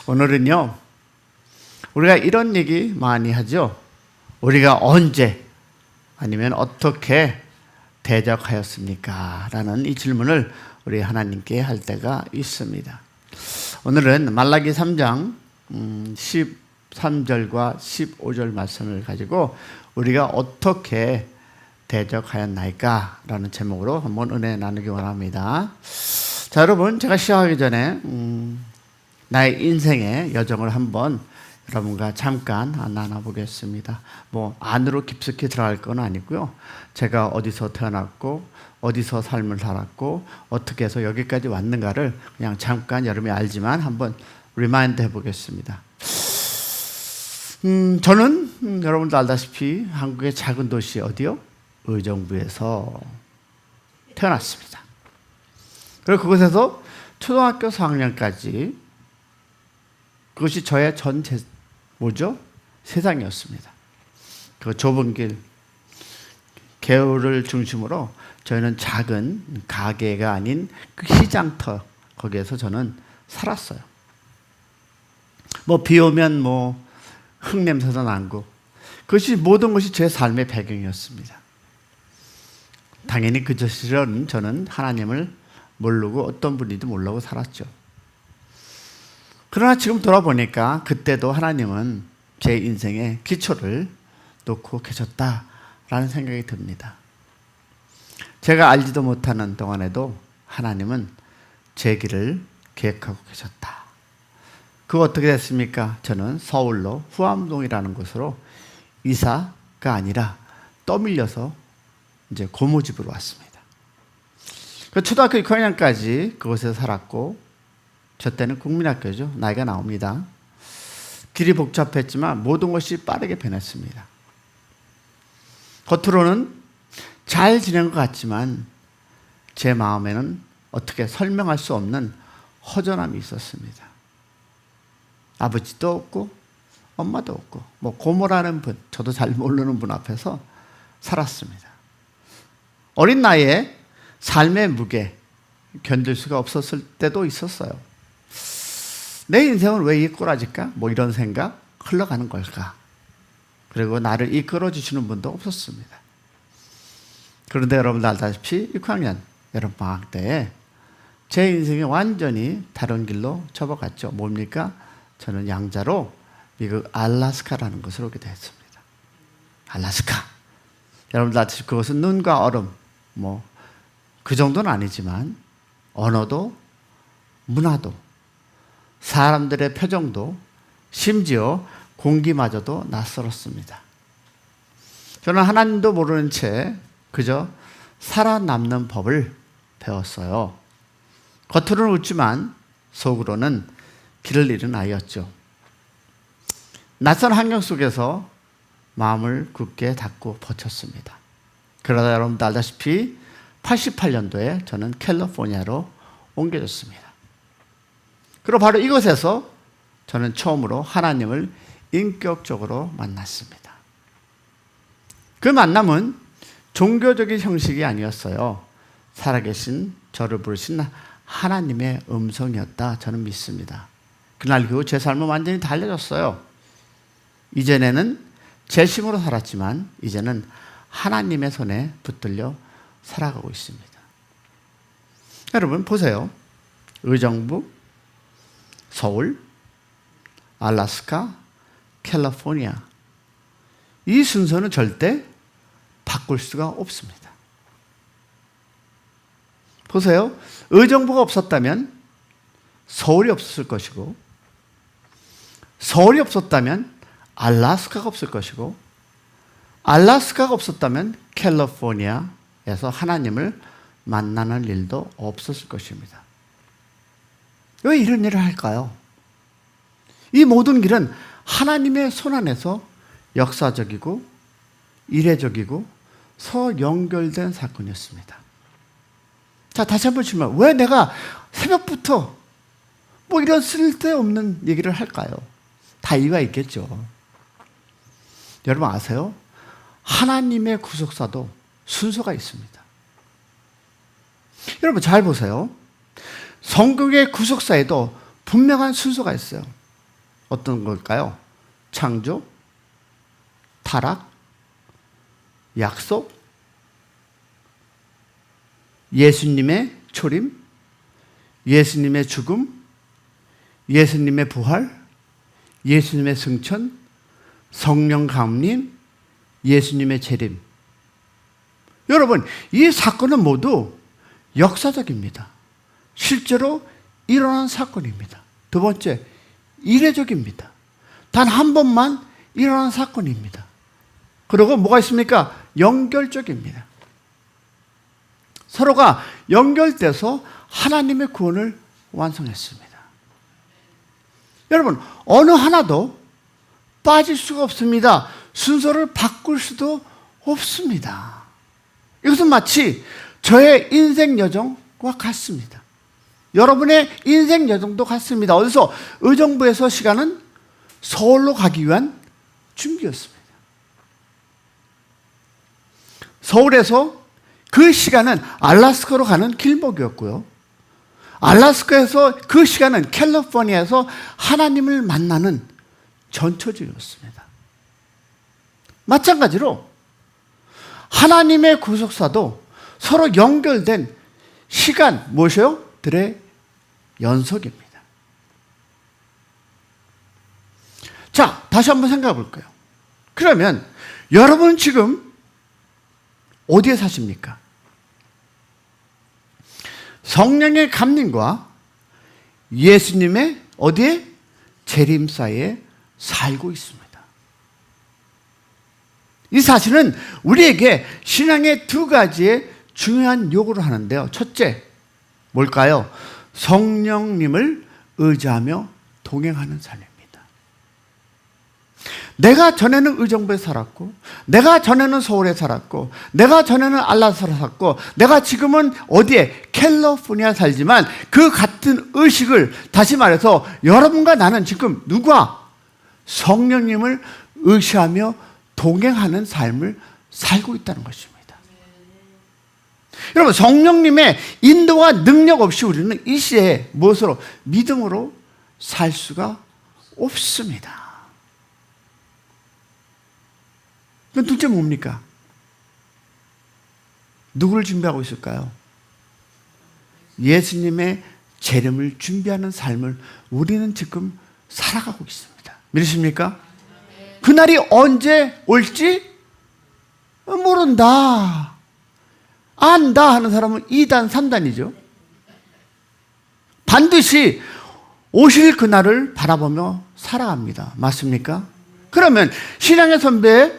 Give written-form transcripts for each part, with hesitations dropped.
오늘은요, 우리가 이런 얘기 많이 하죠. 우리가 언제 아니면 어떻게 대적하였습니까? 라는 이 질문을 우리 하나님께 할 때가 있습니다. 오늘은 말라기 3장 13절과 15절 말씀을 가지고 우리가 어떻게 대적하였나이까? 라는 제목으로 한번 은혜 나누기 원합니다. 자, 여러분, 제가 시작하기 전에 나의 인생의 여정을 한번 여러분과 잠깐 나눠보겠습니다. 안으로 깊숙이 들어갈 건 아니고요. 제가 어디서 태어났고 어디서 삶을 살았고 어떻게 해서 여기까지 왔는가를 그냥 잠깐 여러분이 알지만 한번 리마인드 해보겠습니다. 저는 여러분도 알다시피 한국의 작은 도시 어디요? 의정부에서 태어났습니다. 그리고 그곳에서 초등학교 4학년까지 그것이 저의 세상이었습니다. 그 좁은 길, 개울을 중심으로 저희는 작은 가게가 아닌 그 시장터, 거기에서 저는 살았어요. 비 오면 흙냄새도 나고, 모든 것이 제 삶의 배경이었습니다. 당연히 그 시절은 저는 하나님을 모르고 어떤 분인지도 모르고 살았죠. 그러나 지금 돌아보니까 그때도 하나님은 제 인생의 기초를 놓고 계셨다라는 생각이 듭니다. 제가 알지도 못하는 동안에도 하나님은 제 길을 계획하고 계셨다. 그거 어떻게 됐습니까? 저는 서울로 후암동이라는 곳으로 이사가 아니라 떠밀려서 이제 고모집으로 왔습니다. 초등학교 6학년까지 그곳에서 살았고, 저 때는 국민학교죠. 나이가 나옵니다. 길이 복잡했지만 모든 것이 빠르게 변했습니다. 겉으로는 잘 지낸 것 같지만 제 마음에는 어떻게 설명할 수 없는 허전함이 있었습니다. 아버지도 없고 엄마도 없고 고모라는 분, 저도 잘 모르는 분 앞에서 살았습니다. 어린 나이에 삶의 무게 견딜 수가 없었을 때도 있었어요. 내 인생은 왜 이 꼬라질까? 이런 생각 흘러가는 걸까? 그리고 나를 이끌어 주시는 분도 없었습니다. 그런데 여러분들 알다시피 6학년 여름방학 때에 제 인생이 완전히 다른 길로 접어갔죠. 뭡니까? 저는 양자로 미국 알래스카라는 곳으로 오게 됐습니다. 알래스카. 여러분들 알다시피 그것은 눈과 얼음, 그 정도는 아니지만 언어도 문화도 사람들의 표정도 심지어 공기마저도 낯설었습니다. 저는 하나님도 모르는 채 그저 살아남는 법을 배웠어요. 겉으로는 웃지만 속으로는 길을 잃은 아이였죠. 낯선 환경 속에서 마음을 굳게 닫고 버텼습니다. 그러다 여러분도 알다시피 88년도에 저는 캘리포니아로 옮겨졌습니다. 그리고 바로 이곳에서 저는 처음으로 하나님을 인격적으로 만났습니다. 그 만남은 종교적인 형식이 아니었어요. 살아계신 저를 부르신 하나님의 음성이었다 저는 믿습니다. 그날 이후 제 삶은 완전히 달라졌어요. 이전에는 제 힘으로 살았지만 이제는 하나님의 손에 붙들려 살아가고 있습니다. 여러분 보세요. 의정부, 서울, 알래스카, 캘리포니아. 이 순서는 절대 바꿀 수가 없습니다. 보세요. 의정부가 없었다면 서울이 없었을 것이고, 서울이 없었다면 알래스카가 없을 것이고, 알래스카가 없었다면 캘리포니아에서 하나님을 만나는 일도 없었을 것입니다. 왜 이런 일을 할까요? 이 모든 길은 하나님의 손 안에서 역사적이고 이례적이고 연결된 사건이었습니다. 자, 다시 한번 질문. 왜 내가 새벽부터 이런 쓸데없는 얘기를 할까요? 다 이유가 있겠죠. 여러분 아세요? 하나님의 구속사도 순서가 있습니다. 여러분 잘 보세요. 성경의 구속사에도 분명한 순서가 있어요. 어떤 걸까요? 창조, 타락, 약속, 예수님의 초림, 예수님의 죽음, 예수님의 부활, 예수님의 승천, 성령 강림, 예수님의 재림. 여러분, 이 사건은 모두 역사적입니다. 실제로 일어난 사건입니다. 두 번째, 이례적입니다. 단 한 번만 일어난 사건입니다. 그리고 뭐가 있습니까? 연결적입니다. 서로가 연결돼서 하나님의 구원을 완성했습니다. 여러분, 어느 하나도 빠질 수가 없습니다. 순서를 바꿀 수도 없습니다. 이것은 마치 저의 인생 여정과 같습니다. 여러분의 인생 여정도 같습니다. 어디서? 의정부에서 시간은 서울로 가기 위한 준비였습니다. 서울에서 그 시간은 알래스카로 가는 길목이었고요. 알래스카에서 그 시간은 캘리포니아에서 하나님을 만나는 전초지였습니다. 마찬가지로 하나님의 구속사도 서로 연결된 시간, 무엇이요? 들의 연속입니다. 자, 다시 한번 생각해 볼까요? 그러면 여러분 지금 어디에 사십니까? 성령의 감림과 예수님의 어디에? 재림 사이에 살고 있습니다. 이 사실은 우리에게 신앙의 두 가지의 중요한 요구를 하는데요. 첫째, 뭘까요? 성령님을 의지하며 동행하는 삶입니다. 내가 전에는 의정부에 살았고, 내가 전에는 서울에 살았고, 내가 전에는 알라스카에 살았고, 내가 지금은 어디에? 캘리포니아에 살지만 그 같은 의식을, 다시 말해서 여러분과 나는 지금 누가? 성령님을 의시하며 동행하는 삶을 살고 있다는 것입니다. 여러분, 성령님의 인도와 능력 없이 우리는 이 시대에 무엇으로? 믿음으로 살 수가 없습니다. 그럼 둘째 뭡니까? 누구를 준비하고 있을까요? 예수님의 재림을 준비하는 삶을 우리는 지금 살아가고 있습니다. 믿으십니까? 그날이 언제 올지 모른다. 안다 하는 사람은 2단, 3단이죠. 반드시 오실 그날을 바라보며 살아갑니다. 맞습니까? 그러면 신앙의 선배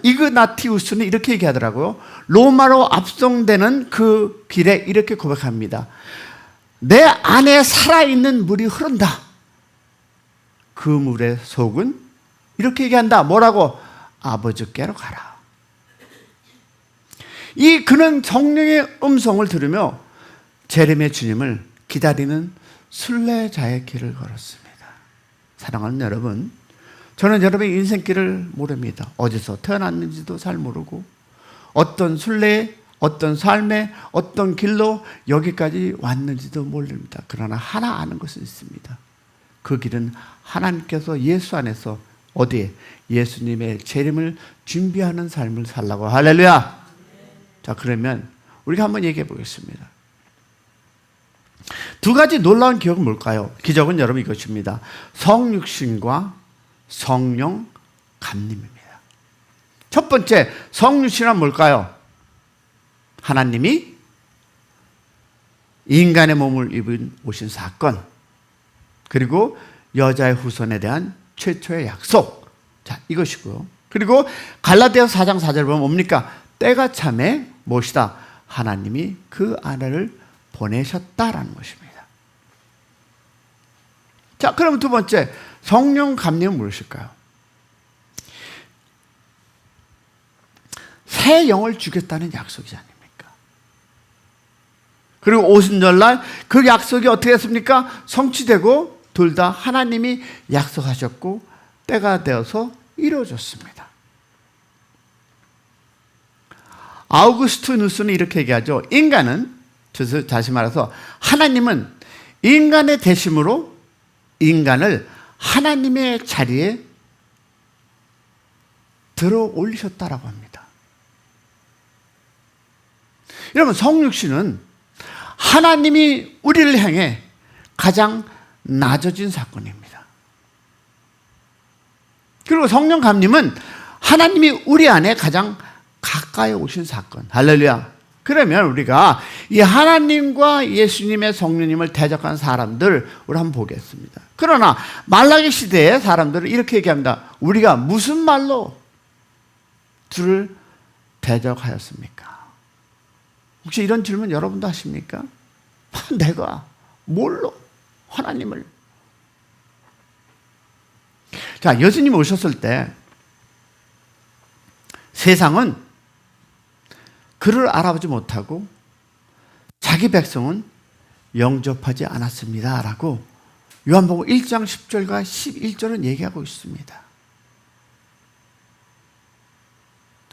이그나티우스는 이렇게 얘기하더라고요. 로마로 압송되는 그 길에 이렇게 고백합니다. 내 안에 살아있는 물이 흐른다. 그 물의 속은 이렇게 얘기한다. 뭐라고? 아버지께로 가라. 그는 성령의 음성을 들으며 재림의 주님을 기다리는 순례자의 길을 걸었습니다. 사랑하는 여러분, 저는 여러분의 인생길을 모릅니다. 어디서 태어났는지도 잘 모르고 어떤 순례, 어떤 삶의 어떤 길로 여기까지 왔는지도 모릅니다. 그러나 하나 아는 것은 있습니다. 그 길은 하나님께서 예수 안에서 어디에? 예수님의 재림을 준비하는 삶을 살라고. 할렐루야. 자, 그러면 우리가 한번 얘기해 보겠습니다. 두 가지 놀라운 기억은 뭘까요? 기적은 여러분 이것입니다. 성육신과 성령 감림입니다. 첫 번째, 성육신은 뭘까요? 하나님이 인간의 몸을 입은 오신 사건, 그리고 여자의 후손에 대한 최초의 약속. 자, 이것이고요. 그리고 갈라디아서 4장 4절 보면 뭡니까? 때가 참에 무엇이다? 하나님이 그 아내를 보내셨다라는 것입니다. 자, 그럼 두 번째, 성령 감림은 무엇일까요? 새 영을 주겠다는 약속이지 않습니까? 그리고 오순절날 그 약속이 어떻게 했습니까? 성취되고 둘 다 하나님이 약속하셨고 때가 되어서 이루어졌습니다. 아우구스티누스는 이렇게 얘기하죠. 인간은, 다시 말해서 하나님은 인간의 대심으로 인간을 하나님의 자리에 들어 올리셨다라고 합니다. 여러분, 성육신은 하나님이 우리를 향해 가장 낮아진 사건입니다. 그리고 성령 감림은 하나님이 우리 안에 가장 가까이 오신 사건. 할렐루야. 그러면 우리가 이 하나님과 예수님의 성령님을 대적한 사람들 우리 한번 보겠습니다. 그러나 말라기 시대의 사람들은 이렇게 얘기합니다. 우리가 무슨 말로 주를 대적하였습니까? 혹시 이런 질문 여러분도 하십니까? 내가 뭘로 하나님을. 자, 예수님 오셨을 때 세상은 그를 알아보지 못하고 자기 백성은 영접하지 않았습니다 라고 요한복음 1장 10절과 11절은 얘기하고 있습니다.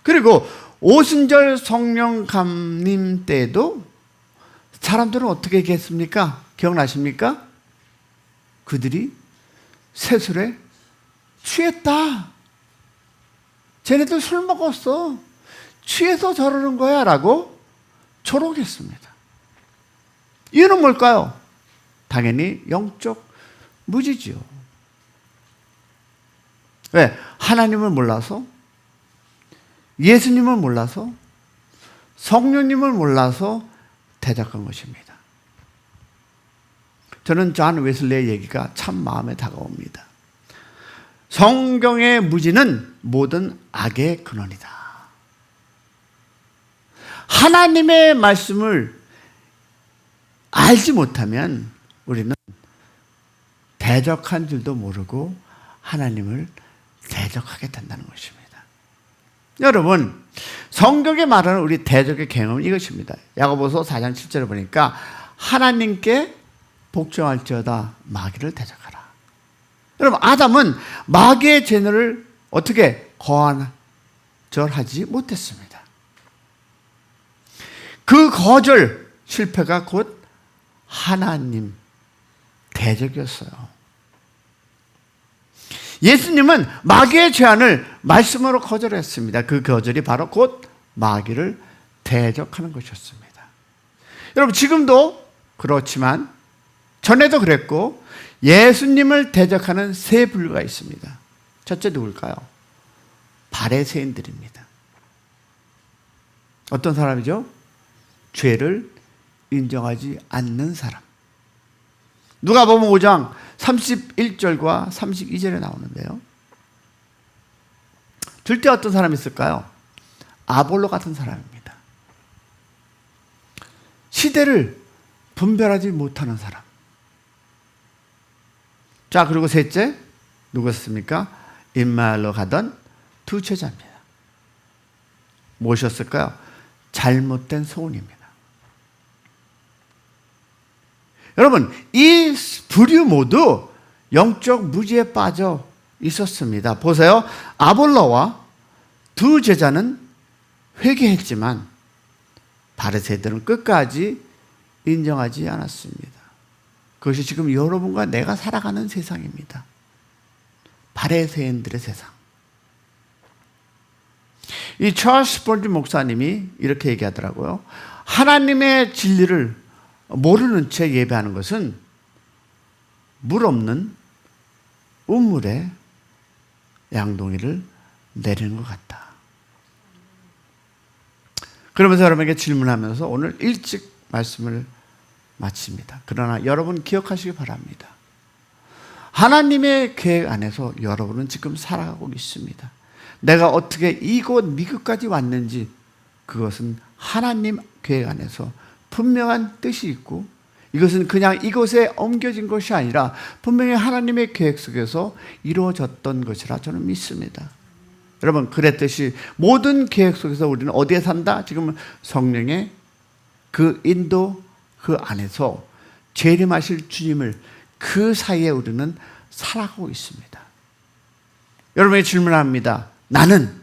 그리고 오순절 성령 감림 때에도 사람들은 어떻게 얘기했습니까? 기억나십니까? 그들이 새술에 취했다. 쟤네들 술 먹었어. 취해서 저러는 거야 라고 조롱했습니다. 이유는 뭘까요? 당연히 영적 무지지요. 왜? 하나님을 몰라서, 예수님을 몰라서, 성령님을 몰라서 대적한 것입니다. 저는 존 웨슬리의 얘기가 참 마음에 다가옵니다. 성경의 무지는 모든 악의 근원이다. 하나님의 말씀을 알지 못하면 우리는 대적한 줄도 모르고 하나님을 대적하게 된다는 것입니다. 여러분, 성경에 말하는 우리 대적의 경험은 이것입니다. 야고보서 4장 7절을 보니까 하나님께 복종할지어다 마귀를 대적하라. 여러분, 아담은 마귀의 제너를 어떻게 거절하지 못했습니다. 그 거절 실패가 곧 하나님 대적이었어요. 예수님은 마귀의 제안을 말씀으로 거절했습니다. 그 거절이 바로 곧 마귀를 대적하는 것이었습니다. 여러분, 지금도 그렇지만 전에도 그랬고 예수님을 대적하는 세 부류가 있습니다. 첫째 누굴까요? 바리새인들입니다. 어떤 사람이죠? 죄를 인정하지 않는 사람. 누가복음 5장 31절과 32절에 나오는데요. 둘째 어떤 사람이 있을까요? 아볼로 같은 사람입니다. 시대를 분별하지 못하는 사람. 자, 그리고 셋째 누구였습니까? 임마엘로 가던 두 제자입니다. 무엇이었을까요? 잘못된 소원입니다. 여러분, 이 부류 모두 영적 무지에 빠져 있었습니다. 보세요. 아볼로와 두 제자는 회개했지만 바리새인들은 끝까지 인정하지 않았습니다. 그것이 지금 여러분과 내가 살아가는 세상입니다. 바리새인들의 세상. 이 찰스 스펄전 목사님이 이렇게 얘기하더라고요. 하나님의 진리를 모르는 채 예배하는 것은 물 없는 우물에 양동이를 내리는 것 같다. 그러면서 여러분에게 질문하면서 오늘 일찍 말씀을 마칩니다. 그러나 여러분 기억하시기 바랍니다. 하나님의 계획 안에서 여러분은 지금 살아가고 있습니다. 내가 어떻게 이곳 미국까지 왔는지 그것은 하나님 계획 안에서 분명한 뜻이 있고 이것은 그냥 이곳에 옮겨진 것이 아니라 분명히 하나님의 계획 속에서 이루어졌던 것이라 저는 믿습니다. 여러분, 그랬듯이 모든 계획 속에서 우리는 어디에 산다? 지금 성령의 그 인도 그 안에서 재림하실 주님을 그 사이에 우리는 살아가고 있습니다. 여러분에게 질문합니다. 나는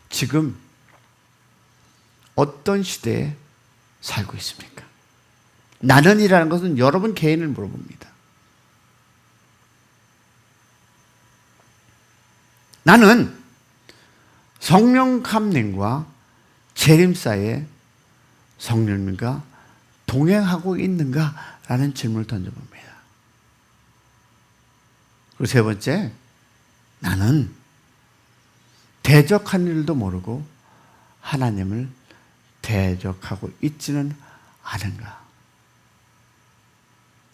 지금 어떤 시대에 살고 있습니까? 나는이라는 것은 여러분 개인을 물어봅니다. 나는 성령 감림과 재림 사이에 성령님과 동행하고 있는가라는 질문을 던져봅니다. 그리고 세 번째, 나는 대적한 일도 모르고 하나님을 대적하고 있지는 않은가.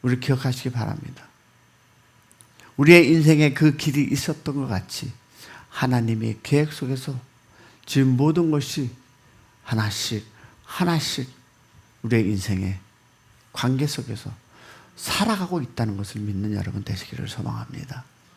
우리 기억하시기 바랍니다. 우리의 인생에 그 길이 있었던 것 같이 하나님의 계획 속에서 지금 모든 것이 하나씩 우리의 인생의 관계 속에서 살아가고 있다는 것을 믿는 여러분 되시기를 소망합니다.